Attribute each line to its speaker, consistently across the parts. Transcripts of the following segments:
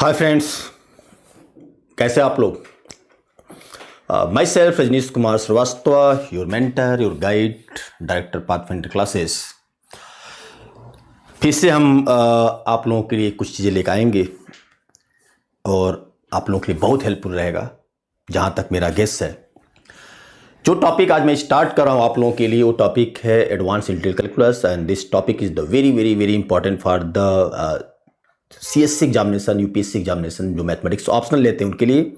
Speaker 1: Hi friends, कैसे आप लोग। Myself Rajneesh Kumar Srivastava, your mentor, your guide, director Pathfinder classes. फिर से हम आप लोगों के लिए कुछ चीज़ें लेकर आएंगे और आप लोगों के लिए बहुत हेल्पफुल रहेगा। जहाँ तक मेरा गेस है, जो टॉपिक आज मैं स्टार्ट कर रहा हूँ आप लोगों के लिए, वो टॉपिक है advance integral calculus, and this topic is the very very very important for the CSC examination, UPSC examination, जो मैथमेटिक्स ऑप्शनल लेते हैं उनके लिए।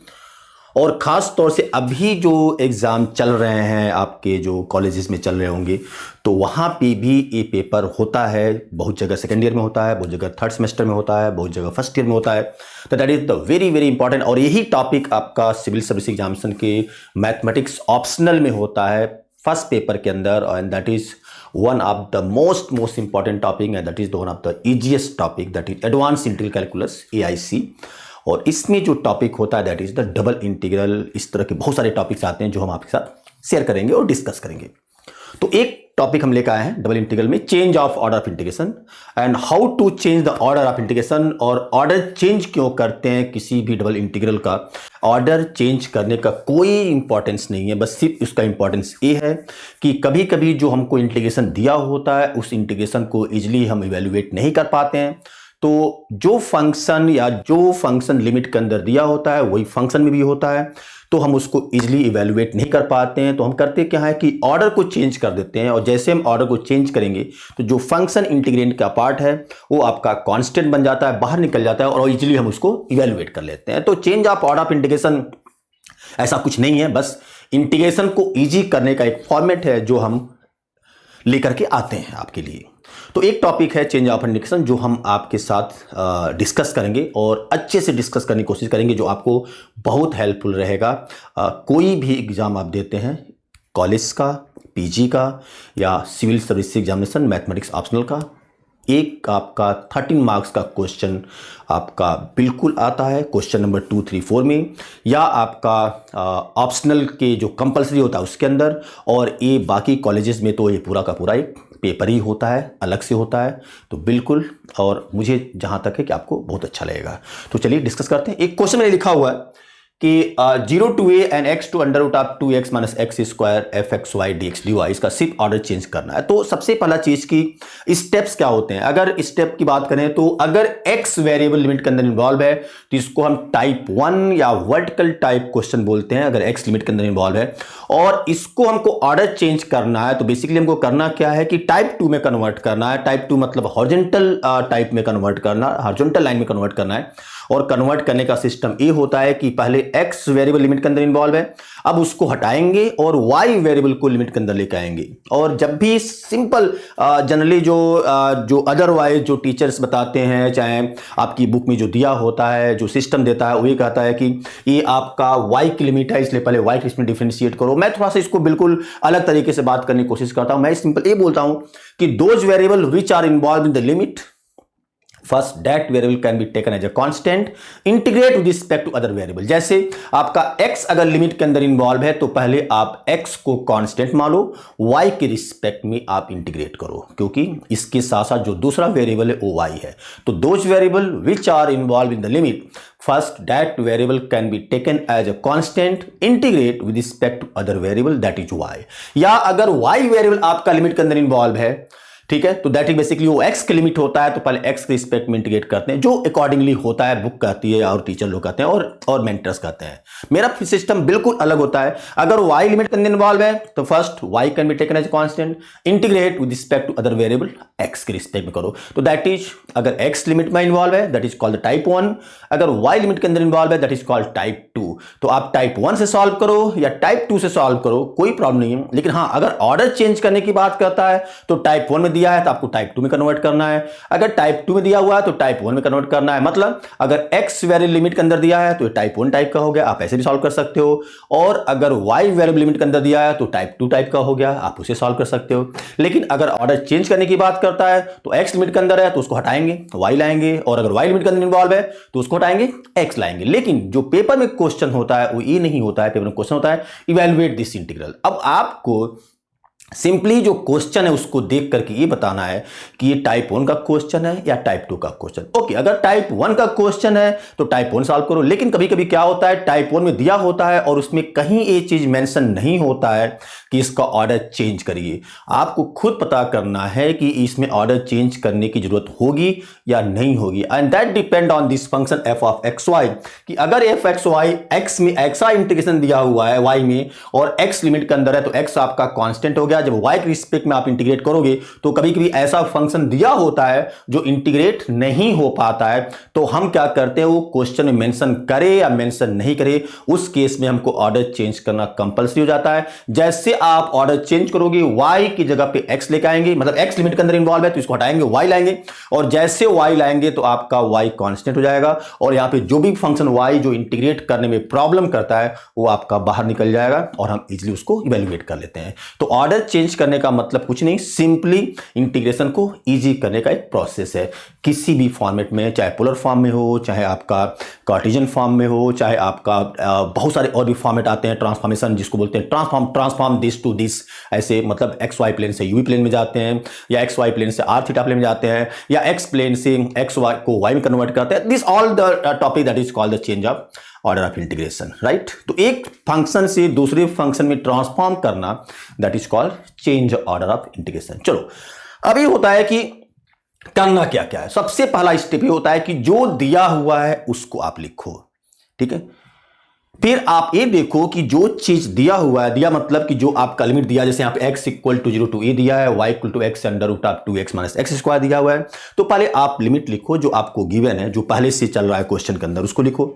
Speaker 1: और ख़ास तौर से अभी जो एग्ज़ाम चल रहे हैं आपके, जो कॉलेजेस में चल रहे होंगे, तो वहाँ पे भी ये पेपर होता है। बहुत जगह सेकेंड ईयर में होता है, बहुत जगह थर्ड सेमेस्टर में होता है, बहुत जगह फर्स्ट ईयर में होता है। तो that is the very very important. और यही टॉपिक आपका सिविल सर्विस एग्जामिनेशन के मैथमेटिक्स ऑप्शनल में होता है फर्स्ट पेपर के अंदर, and that is one of the most important topic, and that is the one of the easiest topic, that is advanced integral calculus AIC। और इसमें जो topic होता है that is the double integral. इस तरह के बहुत सारे टॉपिक्स आते हैं जो हम आपके साथ शेयर करेंगे और डिस्कस करेंगे। तो एक टॉपिक हम लेकर आए हैं डबल इंटीग्रल में, change of order of integration and how to change the order of integration. और ऑर्डर चेंज क्यों करते हैं किसी भी डबल इंटीग्रल का। ऑर्डर चेंज करने का कोई इंपॉर्टेंस नहीं है, बस सिर्फ उसका इंपॉर्टेंस ये है कि कभी कभी जो हमको इंटीग्रेशन दिया होता है उस इंटीग्रेशन को इजीली हम इवेल्युएट नहीं कर पाते हैं। तो जो फंक्शन या जो फंक्शन लिमिट के अंदर दिया होता है वही फंक्शन में भी होता है, तो हम उसको इजीली इवेल्युएट नहीं कर पाते हैं। तो हम करते क्या है कि ऑर्डर को चेंज कर देते हैं, और जैसे हम ऑर्डर को चेंज करेंगे तो जो फंक्शन इंटीग्रेंड का पार्ट है वो आपका कांस्टेंट बन जाता है, बाहर निकल जाता है, और इजीली हम उसको इवेल्युएट कर लेते हैं। तो change of order of integration ऐसा कुछ नहीं है, बस इंटीग्रेशन को ईजी करने का एक फॉर्मेट है जो हम लेकर के आते हैं आपके लिए। तो एक टॉपिक है चेंज ऑफ इंटीग्रेशन जो हम आपके साथ डिस्कस करेंगे और अच्छे से डिस्कस करने की कोशिश करेंगे, जो आपको बहुत हेल्पफुल रहेगा। कोई भी एग्ज़ाम आप देते हैं, कॉलेज का, पीजी का या civil service examination mathematics optional का, एक आपका 13 मार्क्स का क्वेश्चन आपका बिल्कुल आता है क्वेश्चन नंबर 2, 3, 4 में, या आपका ऑप्शनल के जो कंपलसरी होता है उसके अंदर। और ये बाकी कॉलेजेस में तो ये पूरा का पूरा एक पेपर ही होता है, अलग से होता है। तो बिल्कुल, और मुझे जहाँ तक है कि आपको बहुत अच्छा लगेगा। तो चलिए डिस्कस करते हैं। एक क्वेश्चन में लिखा हुआ है कि 0 to a and x to under root of 2x minus x square f x y d x d y, इसका सिर्फ ऑर्डर चेंज करना है। तो सबसे पहला चीज की स्टेप्स क्या होते हैं। अगर स्टेप की बात करें तो अगर x वेरिएबल लिमिट के अंदर इन्वॉल्व है तो इसको हम टाइप 1 या वर्टिकल टाइप क्वेश्चन बोलते हैं, अगर x लिमिट के अंदर इन्वॉल्व है। और इसको हमको ऑर्डर चेंज करना है तो बेसिकली हमको करना क्या है कि टाइप 2 में कन्वर्ट करना है। टाइप 2 मतलब हॉरिजॉन्टल टाइप में कन्वर्ट करना, हॉरिजॉन्टल लाइन में कन्वर्ट करना है। और कन्वर्ट करने का सिस्टम ये होता है कि पहले x वेरिएबल लिमिट के अंदर इन्वॉल्व है, अब उसको हटाएंगे और y वेरिएबल को लिमिट के अंदर लेकर आएंगे। और जब भी सिंपल जनरली जो अदरवाइज जो टीचर्स बताते हैं, चाहे आपकी बुक में जो दिया होता है, जो सिस्टम देता है, वो ये कहता है कि ये आपका y की लिमिट है, इसलिए पहले y इसमें डिफरेंशिएट करो। मैं थोड़ा सा इसको बिल्कुल अलग तरीके से बात करने की कोशिश करता हूं। मैं सिंपल ये बोलता हूं कि those variable which are involve in the limit, first that variable can be taken as a constant, integrate with respect to other variable. जैसे आपका x अगर लिमिट के अंदर इन्वॉल्व है तो पहले आप x को कांस्टेंट मान लो, y के रिस्पेक्ट में आप इंटीग्रेट करो, क्योंकि इसके साथ साथ जो दूसरा वेरिएबल है वो y है। तो those variable which are involve in the limit, first that variable can be taken as a constant, integrate with respect to other variable that is y। या अगर y वेरिएबल आपका लिमिट के अंदर involve है, ठीक है, तो दैट इज बेसिकली वो x के लिमिट होता है, तो पहले x के रिस्पेक्ट में इंटीग्रेट करते हैं, जो अकॉर्डिंगली होता है, बुक कहती है और टीचर लोग कहते हैं और मेंटर्स कहते हैं। मेरा सिस्टम बिल्कुल अलग होता है। अगर y लिमिट के अंदर इन्वॉल्व है तो first y can be taken as constant, integrate with respect to other variable, x के रिस्पेक्ट में करो। तो दैट इज, अगर x लिमिट में इन्वॉल्व है दैट इज कॉल्ड टाइप 1, अगर y लिमिट के अंदर इन्वॉल्व है दैट इज कॉल्ड टाइप 2। तो आप टाइप 1 से सॉल्व करो या टाइप 2 से सॉल्व करो, कोई प्रॉब्लम नहीं है। लेकिन हाँ, अगर ऑर्डर चेंज करने की बात करता है तो टाइप 1 में दिया है तो आपको टाइप 2 में कन्वर्ट करना है, अगर टाइप 2 में दिया हुआ है तो टाइप 1 में कन्वर्ट करना है। मतलब अगर x वेरिएबल लिमिट के अंदर दिया है तो टाइप 1 टाइप का हो गया, आप ऐसे भी सॉल्व कर सकते हो। और अगर y वेरिएबल लिमिट के अंदर दिया है तो टाइप 2 टाइप का हो गया, आप उसे सॉल्व कर सकते हो। लेकिन अगर ऑर्डर चेंज करने की बात करता है तो x लिमिट के अंदर है तो उसको हटाएंगे, y लाएंगे, और अगर y लिमिट के अंदर इन्वॉल्व है तो उसको हटाएंगे, x लाएंगे। लेकिन जो पेपर में क्वेश्चन होता है वो ये नहीं होता है। पेपर में क्वेश्चन होता है इवैल्यूएट दिस इंटीग्रल। अब आपको सिंपली जो क्वेश्चन है उसको देख करके ये बताना है कि ये टाइप 1 का क्वेश्चन है या टाइप 2 का क्वेश्चन। ओके, अगर टाइप 1 का क्वेश्चन है तो टाइप 1 सॉल्व करो। लेकिन कभी कभी क्या होता है, टाइप 1 में दिया होता है और उसमें कहीं ये चीज मेंशन नहीं होता है कि इसका ऑर्डर चेंज करिए। आपको खुद पता करना है कि इसमें ऑर्डर चेंज करने की जरूरत होगी या नहीं होगी, and that depend on this function f of x y, कि अगर एफ एक्स वाई एक्स में एक्सा इंटीग्रेशन दिया हुआ है वाई में और एक्स लिमिट के अंदर है तो एक्स आपका कांस्टेंट हो गया। जब y के रिस्पेक्ट में आप इंटीग्रेट करोगे तो कभी कभी ऐसा फंक्शन दिया होता है जो इंटीग्रेट नहीं हो पाता है, तो हम क्या करते हैं, वो क्वेश्चन में मेंशन करे या मेंशन नहीं करे, उस केस में हमको ऑर्डर चेंज करना कंपल्सरी हो जाता है। जैसे आप ऑर्डर चेंज करोगे, y की जगह पे x लेके आएंगे, मतलब x लिमिट के अंदर इन्वॉल्व है तो इसको हटाएंगे, y लाएंगे, और जैसे y लाएंगे तो आपका y कांस्टेंट हो जाएगा, और यहां पे जो भी फंक्शन y जो इंटीग्रेट करने में प्रॉब्लम करता है वो आपका बाहर निकल जाएगा और हम इजीली उसको इवेल्युएट कर लेते हैं। तो ऑर्डर चेंज करने का मतलब कुछ नहीं, सिंपली इंटीग्रेशन को इजी करने का एक प्रोसेस है। किसी भी फॉर्मेट में, चाहे पोलर फॉर्म में हो, चाहे आपका कार्टेशियन फॉर्म में हो, चाहे आपका बहुत सारे और भी फॉर्मेट आते हैं, ट्रांसफॉर्मेशन जिसको बोलते हैं, ट्रांसफॉर्म दिस टू दिस, ऐसे मतलब एक्स वाई प्लेन से यूवी प्लेन में जाते हैं, या एक्स वाई प्लेन से आर थीटा प्लेन में जाते हैं, या एक्स प्लेन से एक्स वाई को वाई में कन्वर्ट करते हैं। This all the topic that is called the change of order of integration, right. तो एक फंक्शन से दूसरे फंक्शन में ट्रांसफॉर्म करना, that is called change order of integration. चलो, अभी होता है कि करना क्या क्या है। सबसे पहला स्टेप ये होता है कि जो दिया हुआ है उसको आप लिखो, ठीक है। फिर आप ये देखो कि जो चीज दिया हुआ है, दिया मतलब कि जो आपका लिमिट दिया, जैसे यहाँ पे x equal to 0 to a दिया है, y equal to x under root of 2x minus x square दिया हुआ है, तो पहले आप लिमिट लिखो जो आपको गिवन है, जो पहले से चल रहा है क्वेश्चन के अंदर, उसको लिखो।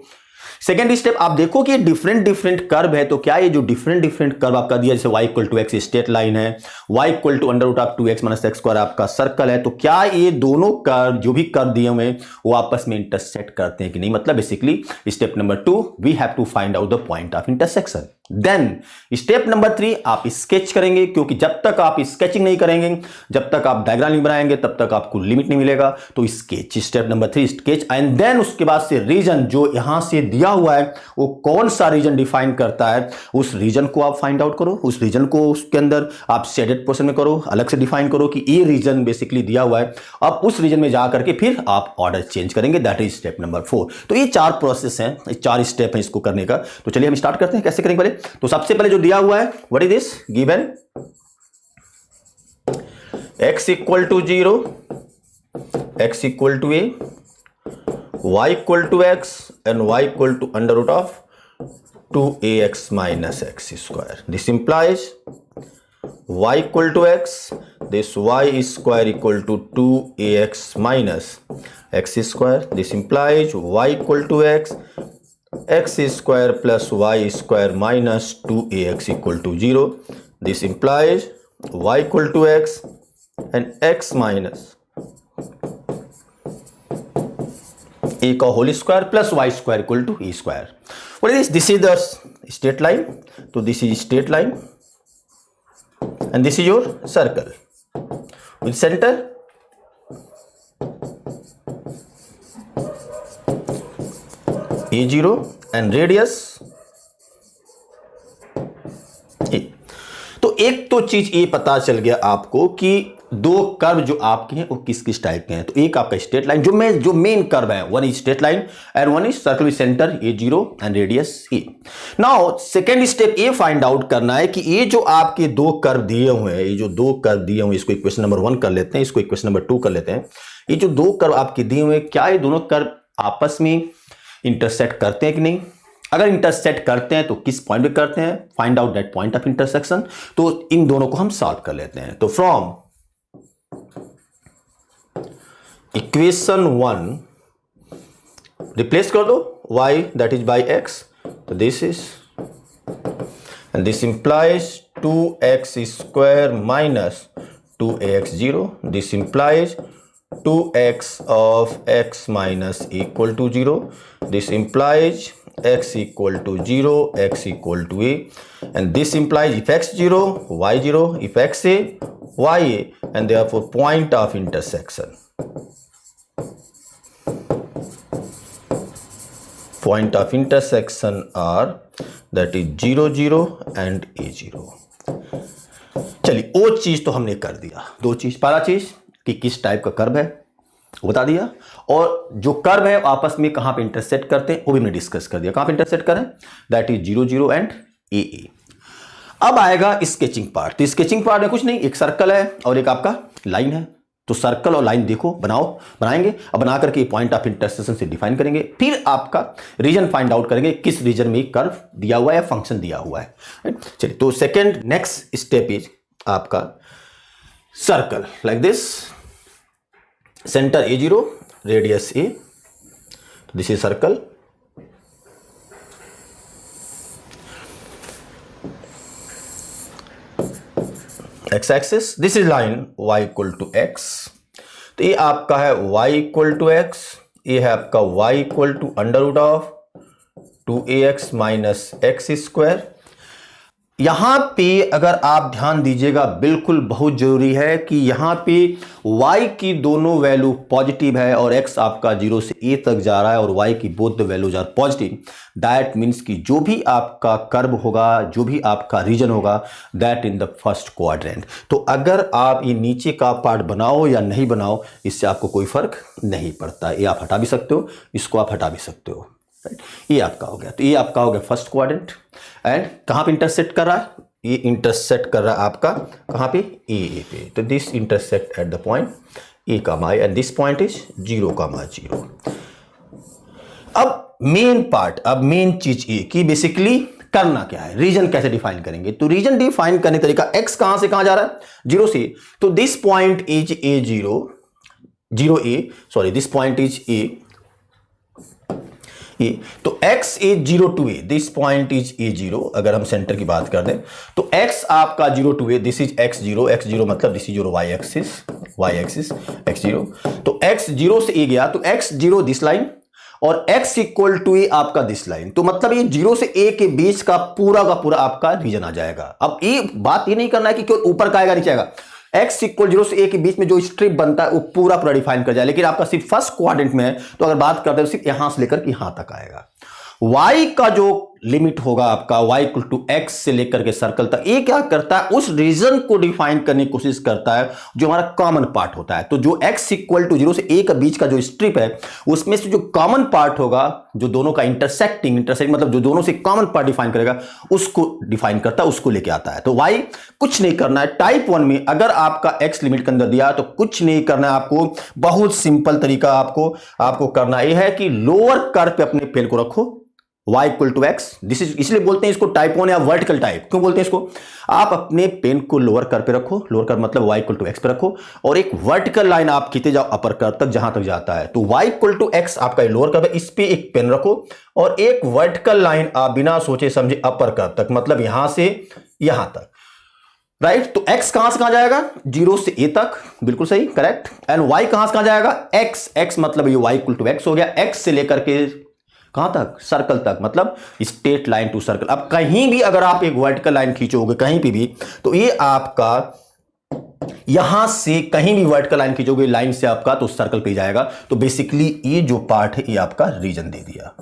Speaker 1: सेकेंड स्टेप, आप देखो कि डिफरेंट कर्व है, तो क्या ये जो डिफरेंट कर्व आपका दिया, जैसे y equal to x straight line है, y equal to under root of 2x minus x square आपका सर्कल है, तो क्या ये दोनों कर्व, जो भी कर्व दिए हुए वो आपस में इंटरसेक्ट करते हैं कि नहीं। मतलब basically step number 2, we have to find out the point of intersection. Then step number 3, आप स्केच करेंगे, क्योंकि जब तक आप स्केचिंग नहीं करेंगे, जब तक आप डायग्राम नहीं बनाएंगे, तब तक आपको लिमिट नहीं मिलेगा। तो sketch, step number 3 sketch, and then उसके बाद से रीजन, जो यहां से दिया हुआ है वो कौन सा रीजन डिफाइन करता है, उस रीजन को आप फाइंड आउट करो। उस रीजन को उसके अंदर आप शेडेड पोर्शन में करो, अलग से डिफाइन करो कि ये रीजन बेसिकली दिया हुआ है। अब उस रीजन में जाकर के फिर आप ऑर्डर चेंज करेंगे, दैट इज स्टेप नंबर 4। तो ये 4 प्रोसेस हैं, 4 स्टेप हैं इसको करने का। तो चलिए हम स्टार्ट करते हैं, कैसे करेंगे पहले। तो सबसे पहले जो दिया हुआ है, what is this given, x equal to 0, x equal to a, y equal to x and y equal to under root of 2ax minus x square. This implies y equal to x, this y square equal to 2ax minus x square. This implies y equal to x square plus y square minus 2ax equal to 0. This implies y equal to x and x minus a का whole square plus y square equal to e square. What is this? This is the straight line. So this is straight line and this is your circle with center A0 and radius A. तो एक तो चीज ये पता चल गया आपको कि दो कर्व जो आपके हैं वो किस किस टाइप के हैं। तो एक आपका स्ट्रेट लाइन, जो मेन कर्व है, one is straight line and one is circle with centre A0 and radius A। Now second step ये फाइंड आउट करना है कि ये जो आपके दो कर्व दिए हुए हैं, ये जो दो कर्व दिए हुए हैं, इसको इक्वेशन नंबर 1 कर लेते हैं, इसको इक्वेशन नंबर 2 कर लेते हैं। ये जो दो कर्व आपके दिए हुए हैं, क्या ये दोनों कर्व आपस में इंटरसेक्ट करते हैं कि नहीं। अगर इंटरसेक्ट करते हैं तो किस पॉइंट पे करते हैं, find out that point of intersection. तो इन दोनों को हम सॉल्व कर लेते हैं। तो फ्रॉम इक्वेशन 1 रिप्लेस कर दो y that is by x, तो this is and this implies 2x square minus 2ax0. This implies 2x of x minus equal to 0. This implies x equal to 0, x equal to a, and this implies if x 0, y 0, if x a, y a, and therefore point of intersection. Point of intersection are that is 0 0 and a 0. चलिए वो चीज तो हमने कर दिया। दो चीज, पहला चीज कि किस टाइप का कर्व है वो बता दिया, और जो कर्व है आपस में कहां पे इंटरसेक्ट करते हैं वो भी हमने डिस्कस कर दिया। कहां पे इंटरसेक्ट करें, दैट इज 0 0 एंड ए। अब आएगा स्केचिंग पार्ट। तो स्केचिंग पार्ट में कुछ नहीं, एक सर्कल है और एक आपका लाइन है। तो सर्कल और लाइन देखो, बनाएंगे। अब बना करके पॉइंट ऑफ इंटरसेक्शन से डिफाइन करेंगे, फिर आपका रीजन फाइंड आउट करेंगे किस रीजन में कर्व दिया हुआ है या फंक्शन दिया हुआ है। चलिए, तो सेकंड नेक्स्ट स्टेप इज आपका circle like this, centre A0, radius A, this is circle. X axis, this is line y equal to x। तो ये आपका है y इक्वल टू x, ये है आपका y equal to under root of 2ax minus x square. यहां पे अगर आप ध्यान दीजिएगा, बिल्कुल बहुत जरूरी है कि यहां पे y की दोनों वैल्यू पॉजिटिव है और x आपका 0 से a तक जा रहा है और y की both the values are positive. That means कि जो भी आपका कर्व होगा, जो भी आपका रीजन होगा, that in the first quadrant. तो अगर आप ये नीचे का पार्ट बनाओ या नहीं बनाओ, इससे आपको कोई फर्क नहीं पड़ता। ये आप हटा भी सकते हो, इसको आप हटा भी सकते हो। ये आपका हो गया। तो ये आपका हो गया फर्स्ट क्वाड्रेंट। एंड कहां पे इंटरसेक्ट कर रहा है, ये इंटरसेक्ट कर रहा है आपका कहां पे, ए पे। तो this intersect at the point a comma i and this point is 0 comma 0। अब मेन पार्ट, अब मेन चीज ये कि बेसिकली करना क्या है, रीजन कैसे डिफाइन करेंगे। तो रीजन डिफाइन करने का तरीका, एक्स कहां से कहां जा रहा है, 0 से। तो this point is A0, 0A, sorry this point is A। तो x is 0 to a, this point is A0। अगर हम सेंटर की बात कर दें तो x आपका 0 to a, this is x0, x0 मतलब this is your y axis x0। तो x 0 से a गया तो x0 दिस लाइन और x इक्वल टू ए आपका दिस लाइन। तो मतलब ये 0 से a के बीच का पूरा आपका रीजन आ जाएगा। अब ये बात ये नहीं करना है कि केवल ऊपर का आएगा नीचे आएगा, x इक्वल 0 से a के बीच में जो स्ट्रिप बनता है वो पूरा डिफाइन कर जाए। लेकिन आपका सिर्फ फर्स्ट क्वाड्रेंट में है, तो अगर बात करते हैं तो सिर्फ यहां से लेकर यहां तक आएगा। y का जो लिमिट होगा आपका, y इक्वल टू x से लेकर के सर्कल तक, ये क्या करता है, उस रीजन को डिफाइन करने की कोशिश करता है जो हमारा कॉमन पार्ट होता है। तो जो x इक्वल टू 0 से a के बीच का जो स्ट्रिप है, उसमें से जो कॉमन पार्ट होगा, जो दोनों का इंटरसेक्ट मतलब जो दोनों से कॉमन पार्ट डिफाइन करेगा, उसको डिफाइन करता है, उसको लेके आता है। तो y कुछ नहीं करना है। टाइप 1 में अगर आपका x लिमिट के अंदर दिया तो कुछ नहीं करना है आपको, बहुत सिंपल तरीका आपको करना यह है कि लोअर कर्व पे अपने पेन को रखो, y equal to x. This is, इसलिए बोलते हैं इसको टाइप 1 या वर्टिकल टाइप। क्यों बोलते हैं इसको, आप अपने पेन को लोअर कर्व पे रखो, लोअर कर्व मतलब y इक्वल टू एक्स पे रखो, और एक वर्टिकल लाइन आप खींचते जाओ अपर कर्व तक जहां तक जाता है। तो y इक्वल टू एक्स आपका लोअर कर्व है, इस पे एक पेन रखो और एक वर्टिकल लाइन आप बिना सोचे समझे अपर कर्व तक, मतलब यहां से यहां तक, राइट। तो x कहां से कहां जाएगा, 0 से a तक, बिल्कुल सही, करेक्ट। एंड y कहां से कहां जाएगा, x मतलब ये y इक्वल टू एक्स हो गया, x से लेकर के कहां तक, सर्कल तक, मतलब स्ट्रेट लाइन टू सर्कल। अब कहीं भी अगर आप एक वर्टिकल लाइन खींचोगे कहीं पे भी, तो ये आपका यहां से कहीं भी वर्टिकल लाइन खींचोगे लाइन से आपका, तो सर्कल पे जाएगा। तो बेसिकली ये जो पार्ट है ये आपका रीजन दे दिया,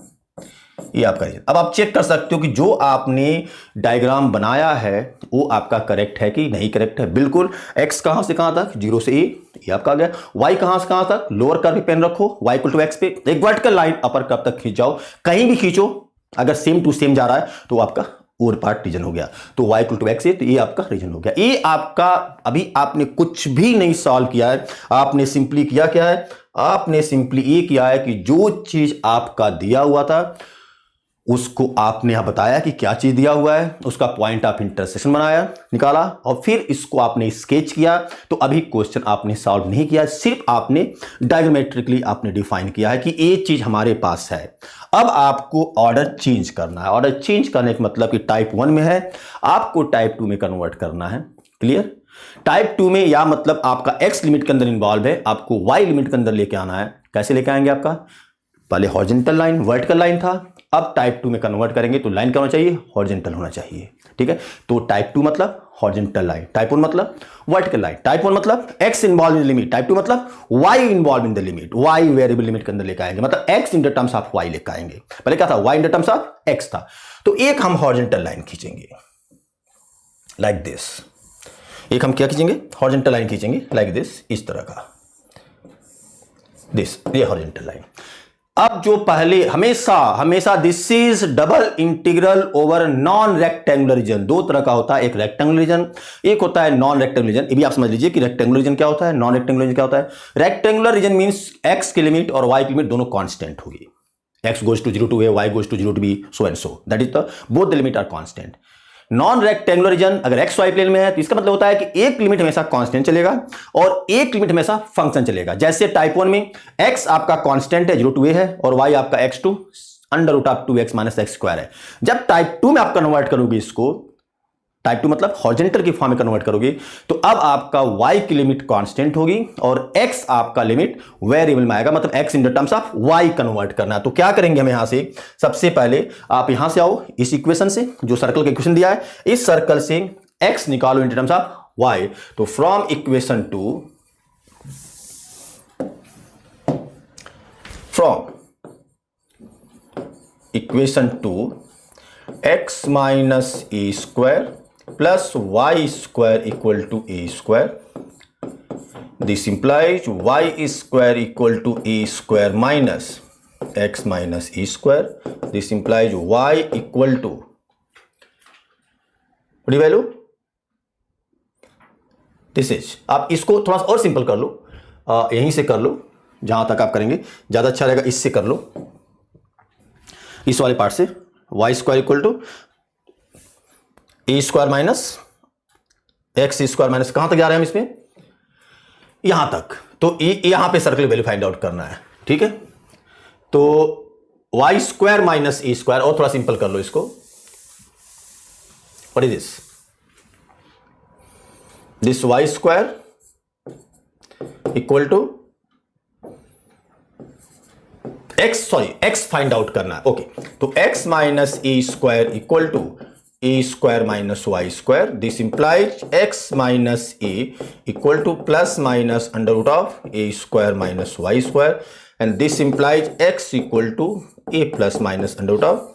Speaker 1: ये आपका रीजन। अब आप चेक कर सकते हो कि जो आपने डायग्राम बनाया है वो आपका करेक्ट है कि नहीं करेक्ट है। बिल्कुल, x कहां से कहां तक, 0 से a, ये आपका आ गया। y कहां से कहां तक, लोअर कर्व पे पेन रखो, y इक्वल टू एक्स पे एक वर्टिकल लाइन अपर कर्व तक खींच जाओ, कहीं भी खींचो, अगर सेम टू सेम जा रहा है तो आपका और पार्ट रीजन हो गया। तो y इक्वल टू एक्स है, तो ये आपका रीजन हो गया। ये आपका, अभी आपने कुछ भी नहीं सॉल्व किया है, आपने सिंपली किया क्या है, आपने सिंपली ये किया है कि जो चीज आपका दिया हुआ था उसको आपने यहां बताया कि क्या चीज दिया हुआ है, उसका पॉइंट ऑफ इंटरसेक्शन बनाया, निकाला, और फिर इसको आपने स्केच किया। तो अभी क्वेश्चन आपने सॉल्व नहीं किया, सिर्फ आपने डायग्रामेट्रिकली आपने डिफाइन किया है कि ये चीज हमारे पास है। अब आपको ऑर्डर चेंज करना है। ऑर्डर चेंज करने का मतलब कि टाइप 1 में है, आपको टाइप 2 में कन्वर्ट करना है। क्लियर। टाइप 2 में या मतलब आपका x लिमिट के अंदर इन्वॉल्व है, आपको y लिमिट के अंदर लेके आना है। कैसे लेके आएंगे, आपका पहले हॉरिजॉन्टल लाइन, वर्टिकल लाइन था, अब टाइप 2 में कन्वर्ट करेंगे तो लाइन क्या होना चाहिए, हॉरिजॉन्टल होना चाहिए। ठीक है, तो टाइप 2 मतलब हॉरिजॉन्टल लाइन, टाइप 1 मतलब वर्टिकल लाइन। टाइप 1 मतलब x involve in the limit, type 2 मतलब y involve in the limit, y variable limit के अंदर लेकर आएंगे, मतलब x in the terms of y लेकर आएंगे। पहले क्या था, y in the terms of x था। तो एक हम हॉरिजॉन्टल लाइन खींचेंगे लाइक दिस, एक हम क्या खींचेंगे, हॉरिजॉन्टल लाइन खींचेंगे लाइक दिस, इस तरह का, दिस, ये हॉरिजॉन्टल लाइन। अब जो पहले हमेशा this is double integral over non rectangular reason. दो तरह का होता है, एक रेक्टेंगुलर रीजन, एक होता है नॉन रेक्टेंगुलर रीजन। ये भी आप समझ लीजिए कि रेक्टेंगुलर रीजन क्या होता है, नॉन रेक्टेंगुलर रीजन क्या होता है। रेक्टेंगुलर रीजन मींस एक्स की लिमिट और वाई की लिमिट दोनों कांस्टेंट होगी। x goes to 0 to a, y goes to 0 to b, so and so. That is the both the limit are constant. Non rectangular reason अगर x Y plane में है तो इसका मतलब होता है कि एक लिमिट हमेशा कांस्टेंट चलेगा और एक लिमिट हमेशा फंक्शन चलेगा। जैसे टाइप 1 में x आपका कांस्टेंट है 0 टू a है और y आपका x to under root of 2x minus x square है। जब टाइप 2 में आप कन्वर्ट करोगे इसको, टाइप 2 मतलब हॉरिजॉन्टल की फॉर्म में कन्वर्ट करोगे, तो अब आपका y की लिमिट कांस्टेंट होगी और x आपका लिमिट वेरिएबल में आएगा, मतलब x in the terms of y convert करना है। तो क्या करेंगे हम यहां से, सबसे पहले आप यहां से आओ इस इक्वेशन से, जो सर्कल का इक्वेशन दिया है, इस सर्कल से x निकालो इन टर्म्स ऑफ y। तो from equation two x minus a square plus y square equal to a square, this implies y square equal to a square minus x minus a square, this implies y equal to बड़ी value this is. आप इसको थोड़ा सा और simple कर लो, यहीं से कर लो, जहां तक आप करेंगे ज्यादा अच्छा रहेगा, इससे कर लो, इस वाले पार्ट से, y square equal to a square minus x square minus, कहां तक जा रहे हैं हम इसमें, यहां तक। तो यहां पे सर्कल वैल्यू फाइंड आउट करना है, ठीक है। तो y square minus a square, और थोड़ा सिंपल कर लो इसको, what is this y square equal to x find out करना है, ओके। तो x minus a square equal to a square minus y square, this implies x minus a equal to plus minus under root of a square minus y square, and this implies x equal to a plus minus under root of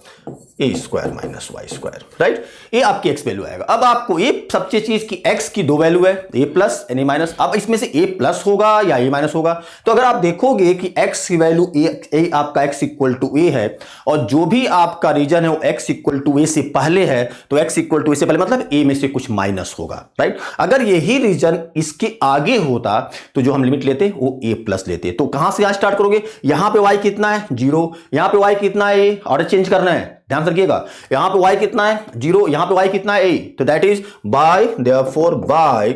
Speaker 1: a square minus y square, right. ये आपकी x value आएगा। अब आपको ये सबसे चीज की x की दो वैल्यू है, ए प्लस एन ए माइनस। अब इसमें से ए प्लस होगा या ए माइनस होगा, तो अगर आप देखोगे कि एक्स की वैल्यू ए आपका एक्स इक्वल टू ए है और जो भी आपका रीजन है वो एक्स इक्वल टू ए से पहले है, तो एक्स इक्वल टू ए से पहले मतलब ए में से कुछ माइनस होगा, राइट। अगर यही रीजन इसके आगे होता तो जो हम लिमिट लेते वो ए प्लस लेते। तो कहां से यहां स्टार्ट करोगे, यहां पे वाई कितना है 0, यहां पे वाई कितना है ए, ऑर्डर चेंज करना है, ध्यान रखिएगा। यहां पे y कितना है 0, यहां पे y कितना है a, तो that is by, therefore by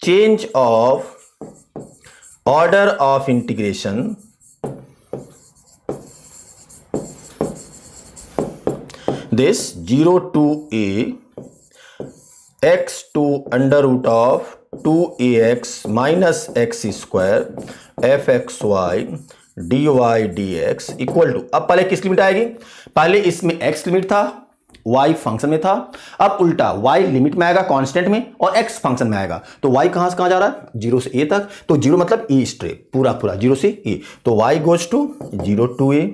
Speaker 1: change of order of integration this 0 to a x to under root of 2ax minus x square f x y dy dx equal to, अब पहले किस limit आएगी, पहले इसमें x limit था, y function में था, अब उल्टा y लिमिट में आएगा कांस्टेंट में और x फंक्शन में आएगा। तो y कहां से कहां जा रहा है, 0 से a तक, तो 0 मतलब e स्ट्रेट पूरा 0 से a, तो y goes to 0 to a,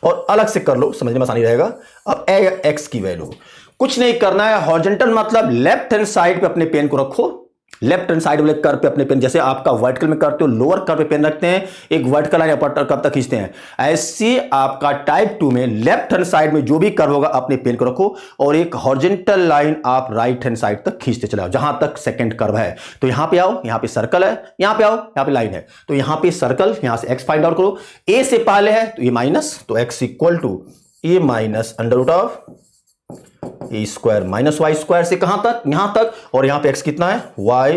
Speaker 1: और अलग से कर लो समझने में आसानी रहेगा। अब x की वैल्यू कुछ नहीं करना है, हॉरिजॉन्टल मतलब लेफ्ट हैंड साइड पे अपने पेन को रखो, लेफ्ट हैंड साइड वाले कर्व पे अपने पेन, जैसे आपका वर्टिकल में करते हो लोअर कर्व पे पेन रखते हैं, एक वर्टिकल लाइन अपर कर्व तक खींचते हैं, ऐसे आपका टाइप 2 में लेफ्ट हैंड साइड में जो भी कर्व होगा अपने पेन को रखो और एक हॉरिजॉन्टल लाइन आप राइट हैंड साइड तक खींचते चले जाओ जहां तक सेकंड कर्व है। तो यहां पे आओ, यहां पे सर्कल है, यहां पे आओ, यहां पे लाइन है, तो यहां पे सर्कल, यहां से एक्स फाइंड आउट करो, ए से पहले है तो ये माइनस, तो x equal to a minus under root of a square minus y square से कहां तक, यहां तक, और यहां पे x कितना है y,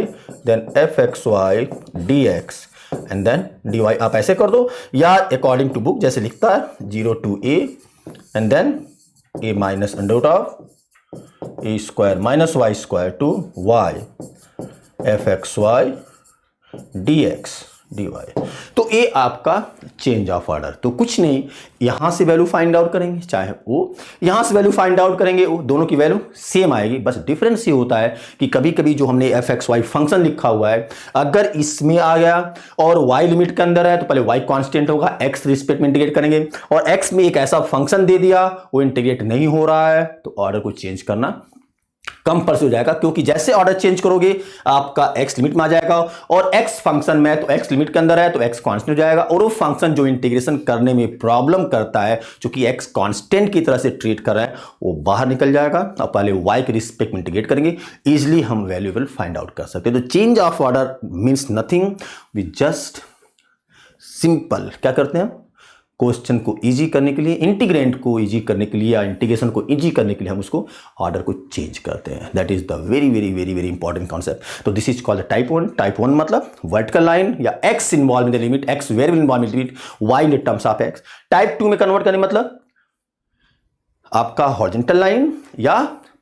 Speaker 1: then f x y d x and then dy। आप ऐसे कर दो या अकॉर्डिंग टू बुक जैसे लिखता है 0 to a and then a minus under root of a square minus y square to y f x y d x dy। तो ये आपका चेंज ऑफ ऑर्डर, तो कुछ नहीं, यहां से वैल्यू फाइंड आउट करेंगे, चाहे वो यहां से वैल्यू फाइंड आउट करेंगे, वो दोनों की वैल्यू सेम आएगी। बस डिफरेंस ये होता है कि कभी कभी जो हमने एफ एक्स वाई फंक्शन लिखा हुआ है अगर इसमें आ गया और y लिमिट के अंदर है तो पहले y कांस्टेंट होगा, x रिस्पेक्ट में इंटीग्रेट करेंगे, और x में एक ऐसा फंक्शन दे दिया वो इंटीग्रेट नहीं हो रहा है तो ऑर्डर को चेंज करना कंपल्सरी हो जाएगा, क्योंकि जैसे ऑर्डर चेंज करोगे आपका x लिमिट में आ जाएगा, और x फंक्शन में तो x लिमिट के अंदर है तो x कांस्टेंट हो जाएगा, और वो फंक्शन जो इंटीग्रेशन करने में प्रॉब्लम करता है, क्योंकि x कांस्टेंट की तरह से ट्रीट कर रहा है, वो बाहर निकल जाएगा। अब पहले y के रिस्पेक्ट में इंटीग्रेट करेंगे, इजिली हम वैल्यूएबल फाइंड आउट कर सकते हैं। तो change of order means nothing, we just simple क्या करते हैं, क्वेश्चन को इजी करने के लिए, इंटीग्रेंट को इजी करने के लिए या इंटीग्रेशन को इजी करने के लिए हम उसको ऑर्डर को चेंज करते हैं। That is the very very very very important concept. तो this is called type 1। Type 1 मतलब वर्टिकल लाइन या x involve in the limit, x variable involve in the limit, y in the terms of x। Type 2 में convert करने मतलब आपका horizontal line या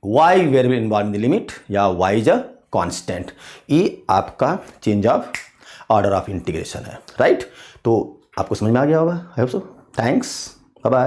Speaker 1: y variable involve in the limit या y is a constant. ये आपका change of order of integration है, right. तो आपको समझ में आ गया होगा, I hope so. Thanks, bye bye.